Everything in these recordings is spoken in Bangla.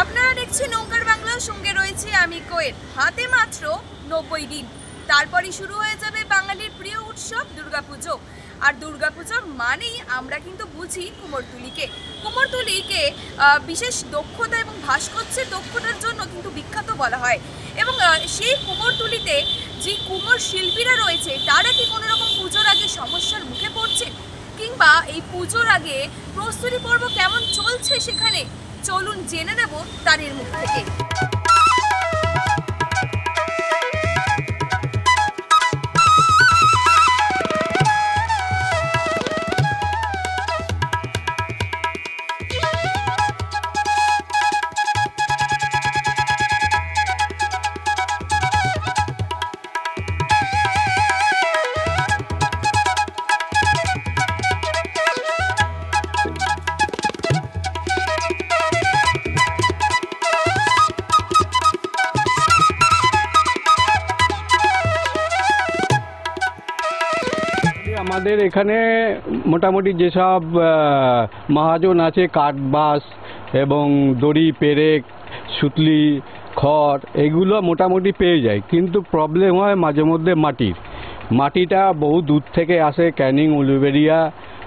আপনারা দেখছেন ওঙ্কার বাংলার সঙ্গে রয়েছে আমি কোয়েল। হাতে মাত্র 90 দিন, তারপরই শুরু হয়ে যাবে বাঙালির প্রিয় উৎসব দুর্গাপুজো। আর দুর্গাপুজোর মানেই আমরা কিন্তু বুঝি কুমোরটুলিকে। কুমোরটুলিকে বিশেষ দক্ষতা এবং ভাস্কর্যের দক্ষতার জন্য কিন্তু বিখ্যাত বলা হয়। এবং সেই কুমোরটুলিতে যে কুমোর শিল্পীরা রয়েছে তারা কি কোনো রকম পুজোর আগে সমস্যার মুখে পড়ছেন, কিংবা এই পুজোর আগে প্রস্তুতি পর্ব কেমন চলছে সেখানে, চলুন জেনে নেব তাদের মুখ থেকে। আমাদের এখানে মোটামুটি যেসব মহাজন আছে কাঠ বাঁশ এবং দড়ি পেরেক সুতলি খড় এগুলো মোটামুটি পেয়ে যায়, কিন্তু প্রবলেম হয় মাঝে মধ্যে মাটিটা বহু দূর থেকে আসে, ক্যানিং উলুবেড়িয়া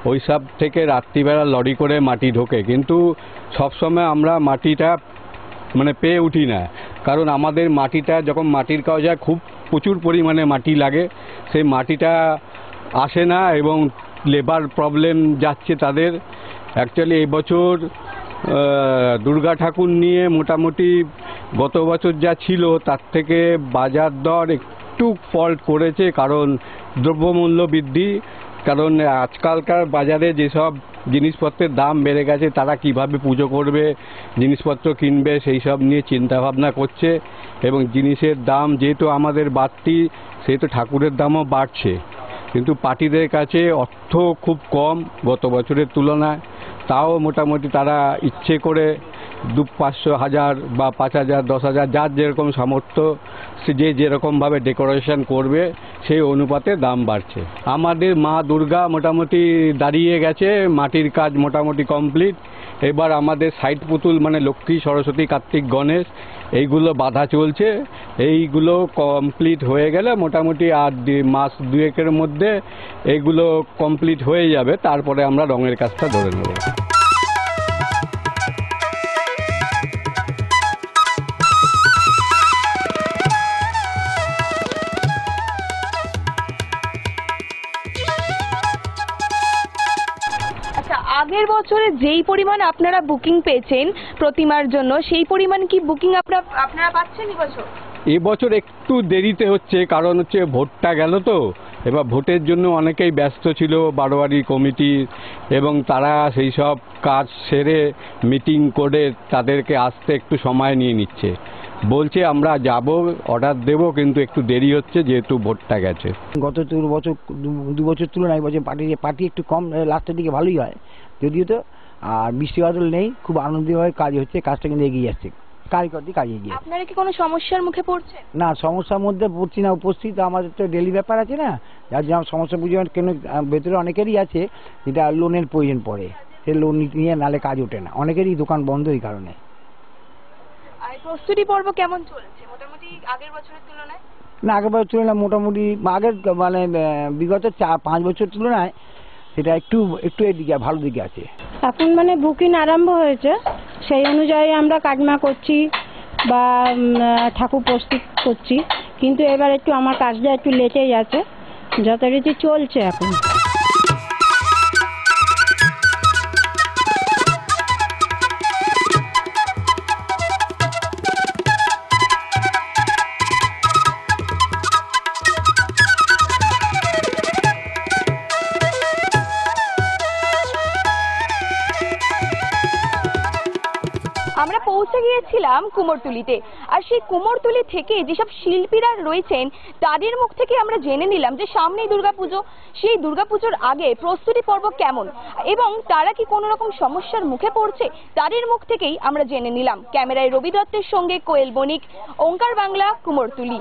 ওই সব থেকে রাত্রিবেলা লরি করে মাটি ঢোকে, কিন্তু সবসময় আমরা মাটিটা পেয়ে উঠি না। কারণ আমাদের মাটিটা যখন মাটির কাজ হয় খুব প্রচুর পরিমাণে মাটি লাগে, সেই মাটিটা আসে না এবং লেবার প্রবলেম যাচ্ছে তাদের। অ্যাকচুয়ালি এই বছর দুর্গা ঠাকুর নিয়ে মোটামুটি গত বছর যা ছিল তার থেকে বাজার দর একটু ফল্ট করেছে, কারণ দ্রব্যমূল্য বৃদ্ধি। কারণ আজকালকার বাজারে যেসব জিনিসপত্রের দাম বেড়ে গেছে, তারা কিভাবে পুজো করবে, জিনিসপত্র কিনবে, সেই সব নিয়ে চিন্তাভাবনা করছে। এবং জিনিসের দাম যেহেতু আমাদের বাড়তি, সেহেতু ঠাকুরের দামও বাড়ছে, কিন্তু পার্টিদের কাছে অর্থ খুব কম গত বছরের তুলনায়। তাও মোটামুটি তারা ইচ্ছে করে 200-500 হাজার বা 5,000 10,000 যার যেরকম সামর্থ্য, সে যেরকমভাবে ডেকোরেশন করবে সেই অনুপাতে দাম বাড়ছে। আমাদের মা দুর্গা মোটামুটি দাঁড়িয়ে গেছে, মাটির কাজ মোটামুটি কমপ্লিট। এবার আমাদের সাইড পুতুল লক্ষ্মী সরস্বতী কার্তিক গণেশ এইগুলো বাঁধা চলছে। এইগুলো কমপ্লিট হয়ে গেলে মোটামুটি আর মাস দুয়েকের মধ্যে এইগুলো কমপ্লিট হয়ে যাবে, তারপরে আমরা রঙের কাজটা ধরে নেব। আগের বছরে যেই পরিমাণ আপনারা বুকিং পেয়েছেন প্রতিমার জন্য, সেই পরিমাণ কি বুকিং আপনারা পাচ্ছেন এবছর একটু দেরিতে হচ্ছে, কারণ হচ্ছে ভোটটা গেল তো। এবার ভোটের জন্য অনেকেই ব্যস্ত ছিল বারোয়ারি কমিটি, এবং তারা সেই সব কাজ সেরে মিটিং করে তাদেরকে আসতে একটু সময় নিয়ে নিচ্ছে। বলছে আমরা যাব, অর্ডার দেব, কিন্তু একটু দেরি হচ্ছে যেহেতু ভোটটা গেছে। গত দু বছর তুলনায় বছর পার্টি একটু কম, লাস্টের দিকে ভালোই হয় যদিও তো। আর বৃষ্টি বাদল নেই, খুব আনন্দভাবে কাজ হচ্ছে, কাজটা কিন্তু এগিয়ে যাচ্ছে, কারিগরটি কাজ এগিয়ে। আপনারা কি কোনো সমস্যার মুখে পড়ছেন? না, সমস্যার মধ্যে পড়ছি না, উপস্থিত আমাদের তো ডেলি ব্যাপার আছে না, যার জন্য সমস্যা বুঝে কেন ভেতরে অনেকেরই আছে যেটা লোনের প্রয়োজন পড়ে, সে লোন নিয়ে নালে কাজ ওঠে না, অনেকেরই দোকান বন্ধ এই কারণে। প্রস্তুতি পর্ব কেমন চলছে মোটামুটি আগের বছরের তুলনায়? না, আগের বছর তুলনায় মোটামুটি আগের বিগত 4-5 বছর তুলনায় সেটা একটু এদিকে ভালো দিকে আছে। এখন বুকিং আরম্ভ হয়েছে, সেই অনুযায়ী আমরা কাজমা করছি বা ঠাকুর প্রস্তুত করছি, কিন্তু এবার একটু আমার কাজটা একটু লেটেই আছে, যথারীতি চলছে এখন। আমরা পৌঁছে গিয়েছিলাম কুমোরটুলিতে, আর সেই কুমোরটুলি থেকে যেসব শিল্পীরা রয়েছেন তাদের মুখ থেকে আমরা জেনে নিলাম যে সামনেই দুর্গাপুজো, সেই দুর্গাপুজোর আগে প্রস্তুতি পর্ব কেমন এবং তারা কি কোনো রকম সমস্যার মুখে পড়ছে, তাদের মুখ থেকেই আমরা জেনে নিলাম। ক্যামেরায় রবি দত্তের সঙ্গে কোয়েল বণিক, ওঙ্কার বাংলা, কুমোরটুলি।